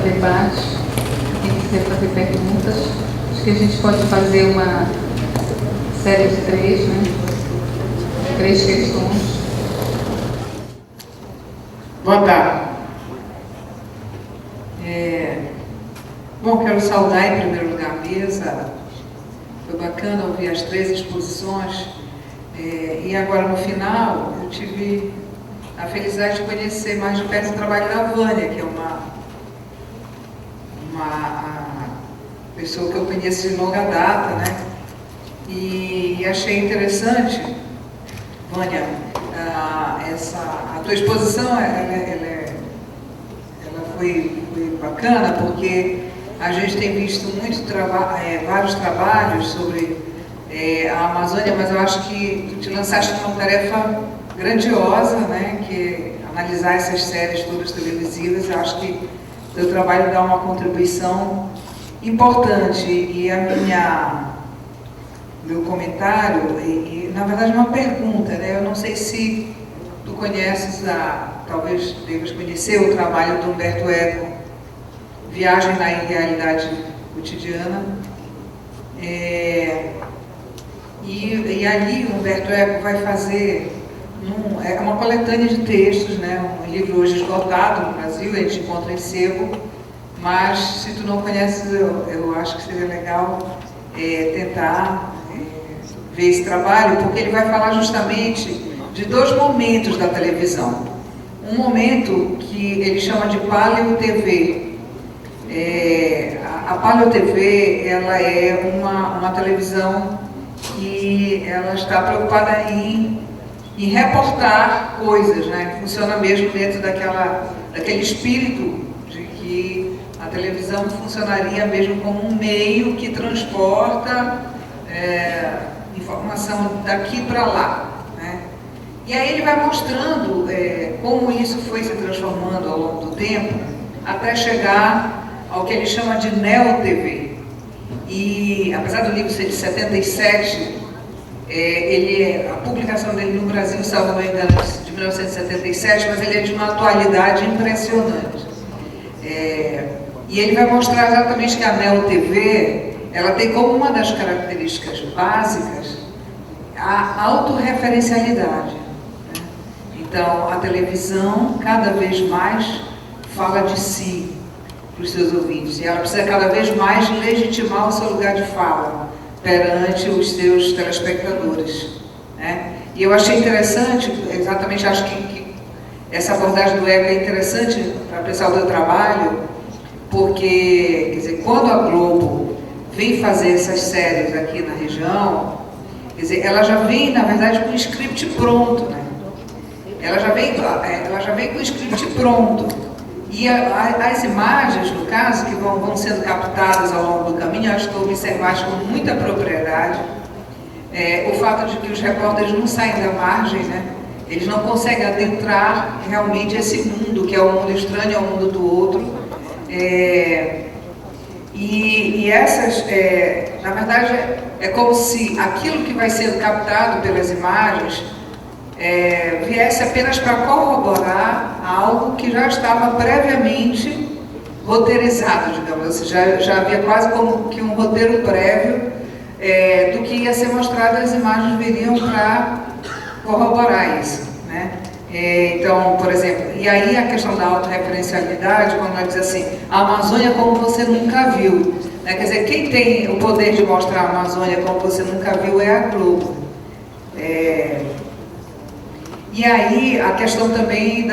debate, quem quiser fazer perguntas. Acho que a gente pode fazer uma série de três, né? 3 questões. Boa tarde. Bom, quero saudar em primeiro lugar a mesa. Foi bacana ouvir as 3 exposições. E agora no final eu tive a felicidade de conhecer mais de perto o trabalho da Vânia, que é uma pessoa que eu conheço de longa data, né? E achei interessante, Vânia, a tua exposição, ela foi bacana, porque a gente tem visto vários trabalhos sobre a Amazônia, mas eu acho que tu te lançaste numa tarefa grandiosa, né, que é analisar essas séries todas televisivas. Eu acho que o teu trabalho dá uma contribuição importante. E meu comentário, na verdade uma pergunta, né? Eu não sei se tu conheces, talvez devas conhecer o trabalho do Humberto Eco, Viagem na Irrealidade Cotidiana. E ali o Humberto Eco vai fazer uma coletânea de textos, né? Um livro hoje esgotado no Brasil, a gente encontra em sebo, mas se tu não conheces, eu acho que seria legal tentar ver esse trabalho, porque ele vai falar justamente de 2 momentos da televisão. Um momento que ele chama de Paleo TV. A Paleo TV, ela é uma televisão que ela está preocupada em reportar coisas, né? Funciona mesmo dentro daquele espírito de que a televisão funcionaria mesmo como um meio que transporta informação daqui para lá, né? E aí ele vai mostrando como isso foi se transformando ao longo do tempo, até chegar ao que ele chama de Neo TV. E apesar do livro ser de 77, a publicação dele no Brasil, salvo meu engano, de 1977, mas ele é de uma atualidade impressionante. E ele vai mostrar exatamente que a Neo TV, ela tem como uma das características básicas a autorreferencialidade, né? Então, a televisão cada vez mais fala de si para os seus ouvintes, e ela precisa cada vez mais legitimar o seu lugar de fala perante os seus telespectadores, né? E eu achei interessante, exatamente acho que essa abordagem do ego é interessante para pensar o meu trabalho, porque, quer dizer, quando a Globo vem fazer essas séries aqui na região, quer dizer, ela já vem, na verdade, com o script pronto, né? Ela já vem com o script pronto. E as imagens, no caso, que vão sendo captadas ao longo do caminho, acho que tu observaste com muita propriedade o fato de que os repórteres não saem da margem, né? Eles não conseguem adentrar realmente esse mundo, que é o mundo estranho ao mundo do outro. E essas, na verdade, é como se aquilo que vai sendo captado pelas imagens viesse apenas para corroborar algo que já estava previamente roteirizado, digamos assim. Já havia quase como que um roteiro prévio do que ia ser mostrado, as imagens viriam para corroborar isso, né? Então, por exemplo, e aí a questão da autorreferencialidade, quando ela diz assim, a Amazônia como você nunca viu, né? Quer dizer, quem tem o poder de mostrar a Amazônia como você nunca viu é a Globo. E aí a questão também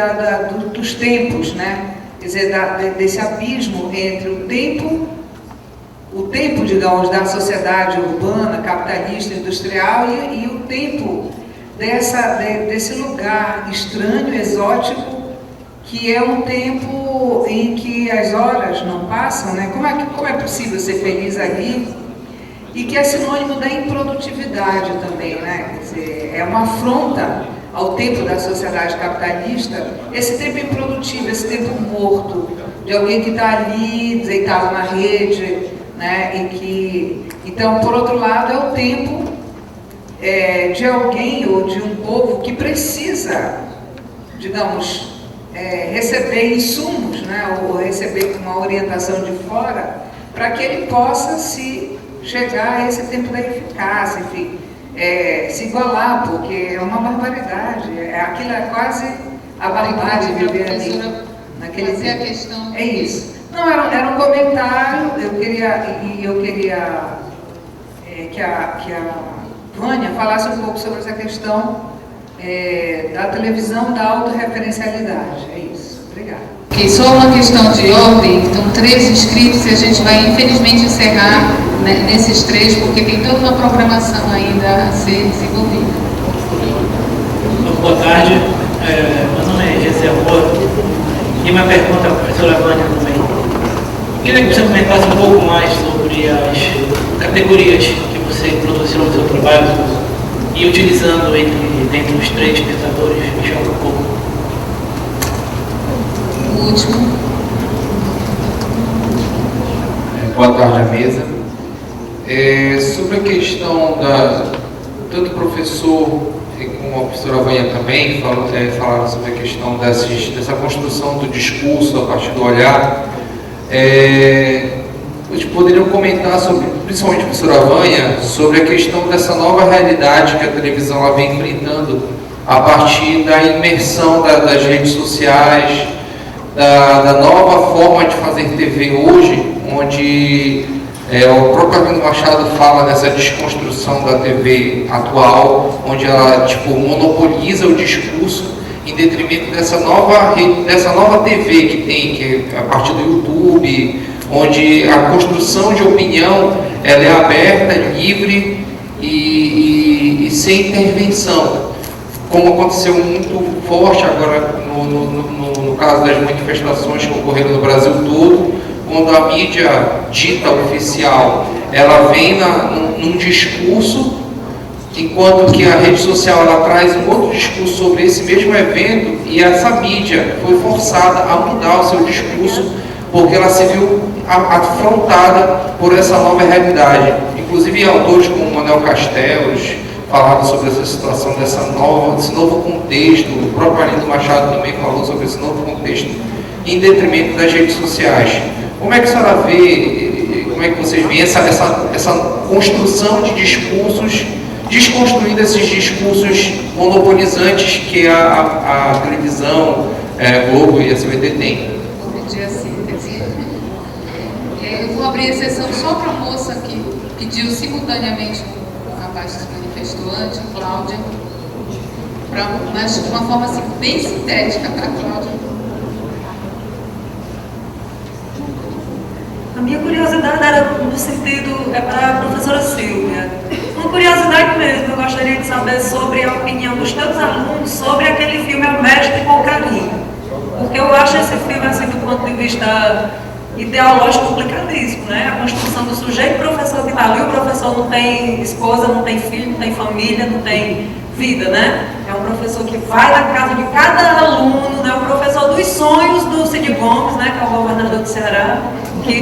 dos tempos, né? Quer dizer, desse abismo entre o tempo, digamos, da sociedade urbana, capitalista, industrial e o tempo desse lugar estranho, exótico, que é um tempo em que as horas não passam, né? Como é possível ser feliz ali? E que é sinônimo da improdutividade também, né? Quer dizer, é uma afronta ao tempo da sociedade capitalista, esse tempo improdutivo, esse tempo morto, de alguém que está ali, deitado na rede, né? Então, por outro lado, é o tempo de alguém ou de um povo que precisa, digamos, receber insumos, né, ou receber uma orientação de fora, para que ele possa chegar a esse tempo da eficácia, enfim, se igualar, porque é uma barbaridade, aquilo é quase a barbárie de viver ali, naquele tempo. A questão... É isso. Não, era um comentário, eu queria que a Vânia falasse um pouco sobre essa questão da televisão da autorreferencialidade. É isso. Obrigada. Ok, só uma questão de ordem. Então, 3 inscritos e a gente vai, infelizmente, encerrar, né, nesses 3, porque tem toda uma programação ainda a ser desenvolvida. Boa tarde. Meu nome é Gisele Moro. E uma pergunta para a professora Vânia também. Eu queria que você comentasse um pouco mais sobre as categorias que você produziu no seu trabalho e utilizando dentre os 3 pensadores. Me chama um pouco. O último. Boa tarde à mesa. Sobre a questão tanto o professor como a professora Vânia também falaram sobre a questão dessa construção do discurso a partir do olhar. Vocês poderiam comentar sobre, principalmente a professora Vânia, sobre a questão dessa nova realidade que a televisão ela vem enfrentando a partir da imersão das redes sociais, da nova forma de fazer TV hoje, onde o próprio Arlindo Machado fala dessa desconstrução da TV atual, onde ela monopoliza o discurso em detrimento dessa nova TV que tem, que é a partir do YouTube, onde a construção de opinião ela é aberta, livre e sem intervenção, como aconteceu muito forte agora no caso das manifestações que ocorreram no Brasil todo, quando a mídia dita oficial ela vem num discurso, enquanto que a rede social ela traz um outro discurso sobre esse mesmo evento, e essa mídia foi forçada a mudar o seu discurso porque ela se viu afrontada por essa nova realidade. Inclusive autores como Manuel Castells falaram sobre essa situação, desse novo contexto. O próprio Arlindo Machado também falou sobre esse novo contexto em detrimento das redes sociais. Como é que a senhora vê, como é que vocês veem essa construção de discursos, desconstruindo esses discursos monopolizantes que a televisão, Globo e a SBT têm? Vou pedir a síntese. Eu vou abrir a sessão só para a moça que pediu simultaneamente o rapaz que se manifestou antes, Cláudia, mas de uma forma assim, bem sintética, tá, Cláudia? A minha curiosidade era no sentido, para a professora Silvia. Uma curiosidade mesmo, eu gostaria de saber sobre a opinião dos teus alunos sobre aquele filme A Mestre com Carinho. Porque eu acho esse filme, assim, do ponto de vista ideológico, complicadíssimo, né? A construção do sujeito professor que está ali, o professor não tem esposa, não tem filho, não tem família, não tem vida, né? É um professor que vai na casa de cada aluno, né? O professor dos sonhos do Cid Gomes, né? Que é o governador do Ceará, que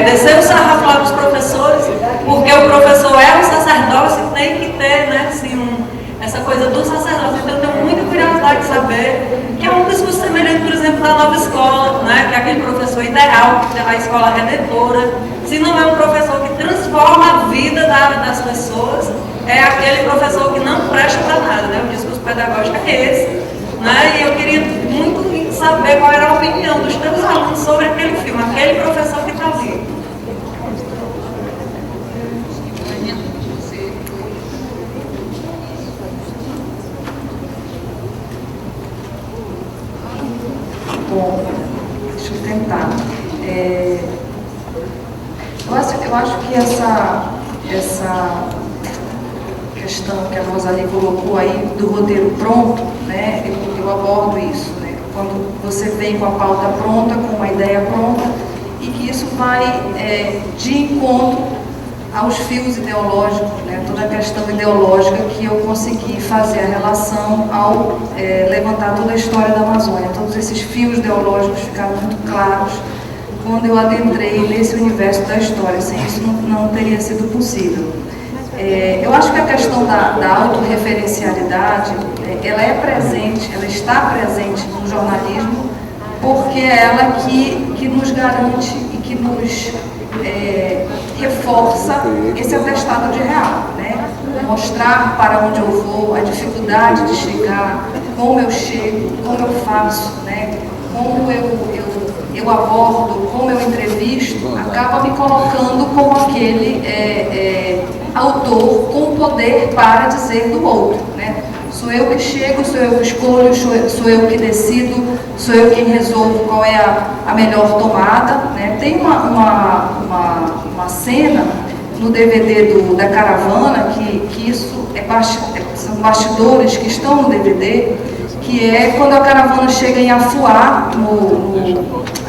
desceu o sarrafo lá dos professores, porque o professor é um sacerdócio e tem que ter, né? Assim, essa coisa do sacerdócio. Então eu tenho muita curiosidade de saber que é um discurso semelhante, por exemplo, da nova escola, né? Que é aquele professor ideal, que é a escola redentora. Se não é um professor que transforma a vida das pessoas, é aquele professor que não presta para nada, né? O discurso pedagógico é esse, né? E eu queria muito saber qual era a opinião dos teus alunos sobre aquele filme, aquele professor que está ali. Bom, deixa eu tentar. Eu acho que essa questão que a Rosalie colocou aí do roteiro pronto, né, eu abordo isso, né, quando você vem com a pauta pronta, com uma ideia pronta, e que isso vai de encontro aos fios ideológicos, né, toda a questão ideológica que eu consegui fazer a relação ao levantar toda a história da Amazônia. Todos esses fios ideológicos ficaram muito claros quando eu adentrei nesse universo da história. Sem isso não teria sido possível. Eu acho que a questão da autorreferencialidade, ela é presente, ela está presente no jornalismo, porque é ela que nos garante e que nos reforça esse atestado de real, né? Mostrar para onde eu vou, a dificuldade de chegar, como eu chego, como eu faço, né? Como eu abordo, como eu entrevisto, acaba me colocando como aquele autor com poder para dizer do outro, né? Sou eu que chego, sou eu que escolho, sou eu que decido, sou eu quem resolvo qual é a melhor tomada, né? Tem uma cena no DVD da Caravana, que isso são bastidores que estão no DVD, que é quando a caravana chega em Afuá,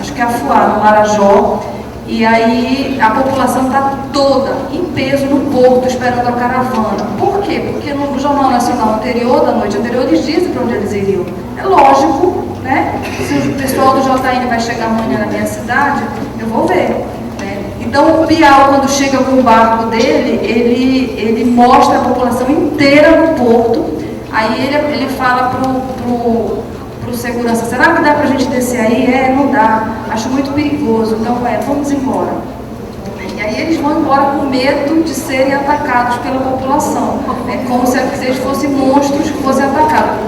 acho que é Afuá, no Marajó, e aí a população está toda em peso no porto esperando a caravana. Por quê? Porque no Jornal Nacional anterior, da noite anterior, eles dizem para onde eles iriam. É lógico, né? Se o pessoal do JN vai chegar amanhã na minha cidade, eu vou ver. Então o Bial, quando chega com o barco dele, ele mostra a população inteira no porto. Aí ele fala pro segurança, será que dá pra gente descer aí? Não dá, acho muito perigoso, então vamos embora. E aí eles vão embora com medo de serem atacados pela população, como se eles fossem monstros que fossem atacados.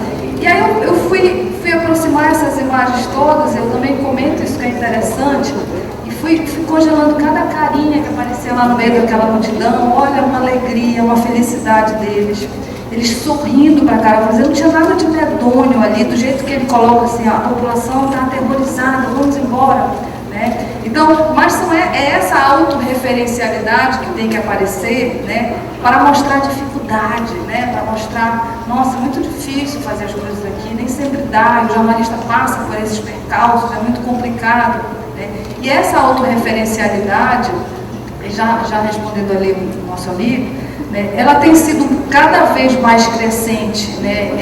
E aí eu fui aproximar essas imagens todas, eu também comento isso que é interessante, e fui congelando cada carinha que aparecia lá no meio daquela multidão. Olha, uma alegria, uma felicidade deles. Eles sorrindo para a cara, mas não tinha nada de medonho ali, do jeito que ele coloca assim, a população está aterrorizada, vamos embora, né? Então, mas é essa autorreferencialidade que tem que aparecer, né, para mostrar a dificuldade, né, para mostrar, nossa, é muito difícil fazer as coisas aqui, nem sempre dá, o jornalista passa por esses percalços, é muito complicado, né? E essa autorreferencialidade, já respondendo ali o nosso amigo, né, ela tem sido cada vez mais crescente, né,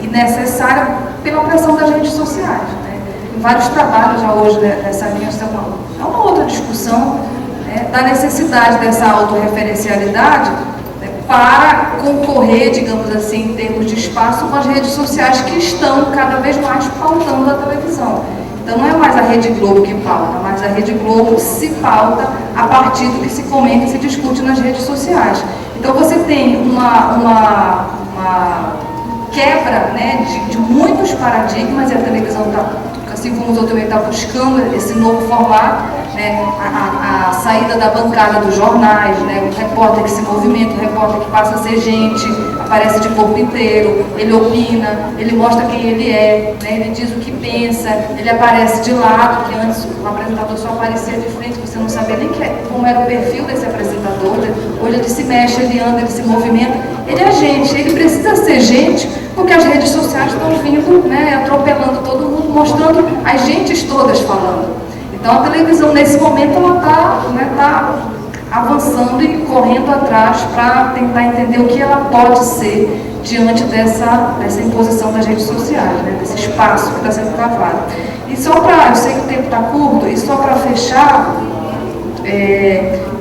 e necessária pela pressão das redes sociais. Né? Em vários trabalhos já hoje, né, nessa linha, é uma outra discussão, né, da necessidade dessa autorreferencialidade, né, para concorrer, digamos assim, em termos de espaço com as redes sociais que estão cada vez mais pautando a televisão. Então não é mais a Rede Globo que pauta, mas a Rede Globo se pauta a partir do que se comenta e se discute nas redes sociais. Então você tem uma quebra, né, de muitos paradigmas, e a televisão está, assim como os outros também, está buscando esse novo formato, né, a saída da bancada dos jornais, né, o repórter que se movimenta, o repórter que passa a ser gente, aparece de corpo inteiro, ele opina, ele mostra quem ele é, né, ele diz o que pensa, ele aparece de lado, que antes o apresentador só aparecia de frente, você não sabia nem como era o perfil desse apresentador. Hoje ele se mexe, ele anda, ele se movimenta, ele é gente, ele precisa ser gente, porque as redes sociais estão vindo, né, atropelando todo mundo, mostrando as gentes todas falando. Então a televisão nesse momento ela está avançando e correndo atrás para tentar entender o que ela pode ser diante dessa imposição das redes sociais, né, desse espaço que está sendo cavado. E só para, eu sei que o tempo está curto, e só para fechar,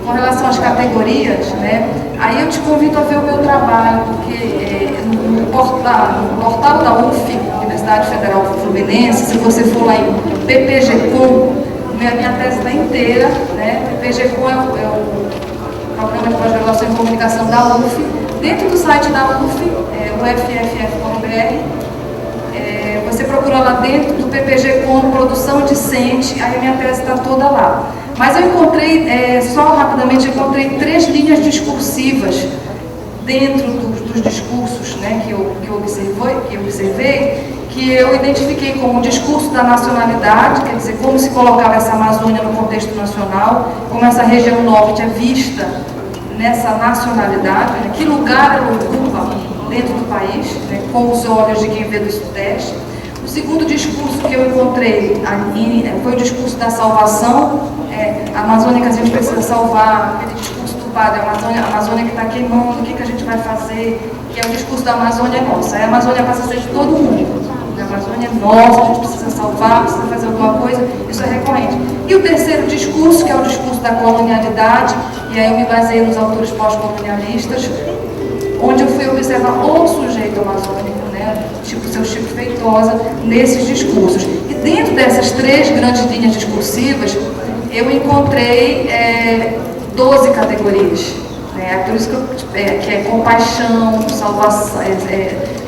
com relação às categorias, né, aí eu te convido a ver o meu trabalho, porque no portal da UF, Universidade Federal Fluminense, se você for lá em PPG-Com, minha tese está inteira, né? PPG-Com é o Programa de Pós-Graduação em Comunicação da UF. Dentro do site da UF, ufff.br, você procura lá dentro do PPG-Com, produção discente, aí a minha tese está toda lá. Mas eu encontrei, só rapidamente, encontrei 3 linhas discursivas dentro dos discursos, né, que eu observei, que eu identifiquei como o discurso da nacionalidade, quer dizer, como se colocava essa Amazônia no contexto nacional, como essa região norte é vista nessa nacionalidade, né, que lugar ela ocupa dentro do país, né, com os olhos de quem vê do Sudeste. O segundo discurso que eu encontrei foi o discurso da salvação, a Amazônia que a gente precisa salvar, aquele discurso do padre, a Amazônia que está queimando, o que a gente vai fazer, que é o discurso da Amazônia nossa. A Amazônia passa a ser de todo mundo. A Amazônia é nossa, a gente precisa salvar, precisa fazer alguma coisa, isso é recorrente. E o terceiro discurso, que é o discurso da colonialidade, e aí eu me baseei nos autores pós-colonialistas, onde eu fui observar o sujeito amazônico, né, tipo seu Chico Feitosa, nesses discursos. E dentro dessas 3 grandes linhas discursivas, eu encontrei 12 categorias. Por isso que é compaixão, salvação,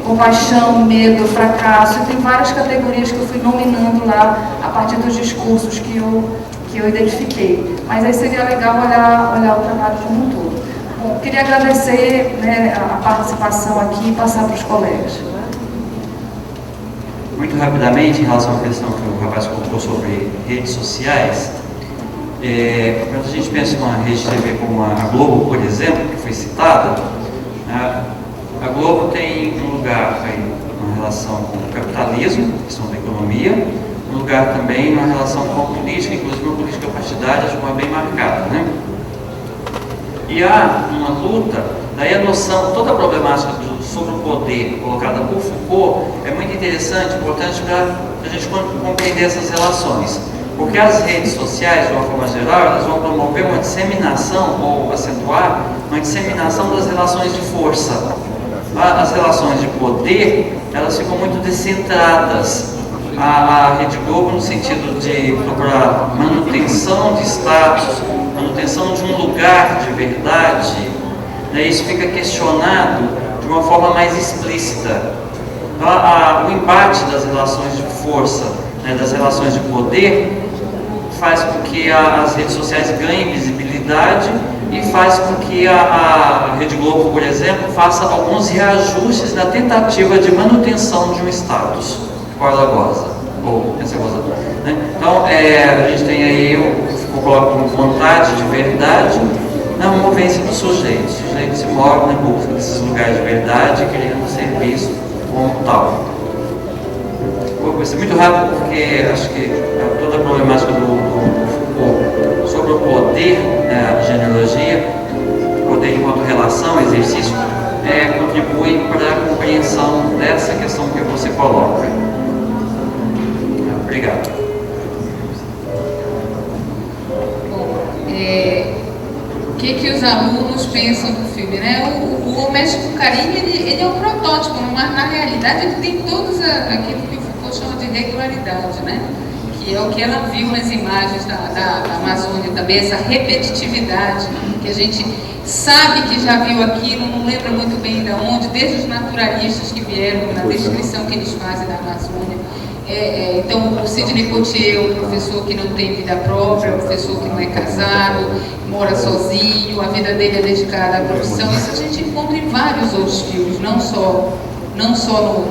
compaixão, medo, fracasso. Tem várias categorias que eu fui nominando lá a partir dos discursos que eu identifiquei. Mas aí seria legal olhar o trabalho como um todo. Bom, queria agradecer, né, a participação aqui e passar para os colegas. Muito rapidamente, em relação à questão que o rapaz colocou sobre redes sociais, quando a gente pensa em uma rede de TV como a Globo, por exemplo, que foi citada, a Globo tem um lugar aí, uma relação com o capitalismo, questão da economia, um lugar também uma relação com a política, inclusive uma política partidária de forma bem marcada, né? E há uma luta, daí a noção, toda a problemática sobre o poder colocada por Foucault é muito interessante, importante para a gente compreender essas relações. Porque as redes sociais, de uma forma geral, elas vão promover uma disseminação, ou acentuar, uma disseminação das relações de força. As relações de poder, elas ficam muito descentradas. A Rede Globo, no sentido de procurar manutenção de status, manutenção de um lugar de verdade, né, isso fica questionado de uma forma mais explícita. Então, o embate das relações de força, né, das relações de poder, faz com que as redes sociais ganhem visibilidade e faz com que a Rede Globo, por exemplo, faça alguns reajustes na tentativa de manutenção de um status qual ela goza, ou essa goza, né? Então, a gente tem aí, eu coloco como vontade de verdade, na movência do sujeito. O sujeito se move na busca desses lugares de verdade, querendo ser visto como tal. Vou ser muito rápido, porque acho que toda a problemática sobre o poder, a genealogia, poder enquanto relação, exercício, contribui para a compreensão dessa questão que você coloca. Obrigado. Bom, o que os alunos pensam do filme, né? O Mexe com Carinho, ele é um protótipo, mas na realidade ele tem todos aquilo que o Foucault chama de regularidade, né? Que é o que ela viu nas imagens da Amazônia também, essa repetitividade, que a gente sabe que já viu aquilo, não lembra muito bem de onde, desde os naturalistas que vieram na descrição que eles fazem da Amazônia. Então, o Sidney Poitier é um professor que não tem vida própria, um professor que não é casado, mora sozinho, a vida dele é dedicada à profissão. Isso a gente encontra em vários outros filmes, não só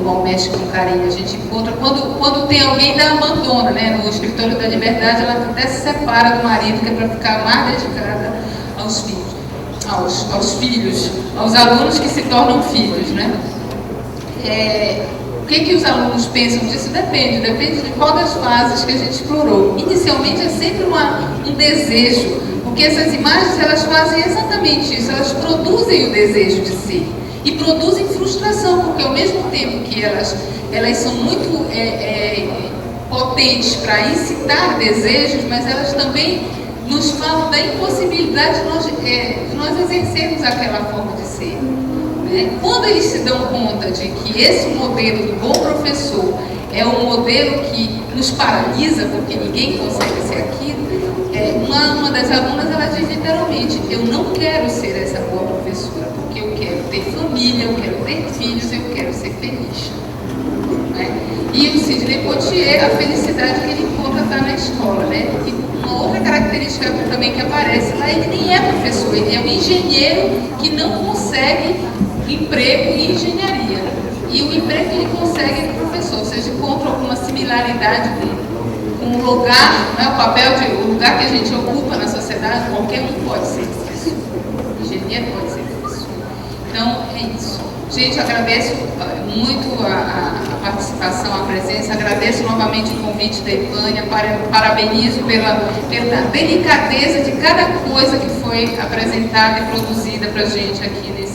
no Mexe com Carinho. A gente encontra quando tem alguém da abandona, né? No Escritório da Liberdade, ela até se separa do marido, que é para ficar mais dedicada aos filhos, aos alunos que se tornam filhos, né? O que os alunos pensam disso? Depende de qual das fases que a gente explorou. Inicialmente é sempre um desejo, porque essas imagens, elas fazem exatamente isso, elas produzem o desejo de ser. E produzem frustração, porque ao mesmo tempo que elas são muito potentes para incitar desejos, mas elas também nos falam da impossibilidade de nós exercermos aquela forma de ser. Quando eles se dão conta de que esse modelo do bom professor é um modelo que nos paralisa, porque ninguém consegue ser aquilo, uma das alunas, ela diz literalmente: eu não quero ser essa boa professora, porque eu quero ter família, eu quero ter filhos, eu quero ser feliz. E o Sidney Poitier, a felicidade que ele encontra está na escola, né? E uma outra característica também que aparece lá, ele nem é professor, ele é um engenheiro que não consegue emprego em engenharia. E o emprego que ele consegue é professor, ou seja, encontra alguma similaridade com o lugar, né, o lugar que a gente ocupa na sociedade. Qualquer um pode ser professor, engenheiro pode ser professor. Então, é isso. Gente, agradeço muito a participação, a presença, agradeço novamente o convite da Ivânia, parabenizo pela delicadeza de cada coisa que foi apresentada e produzida para a gente aqui nesse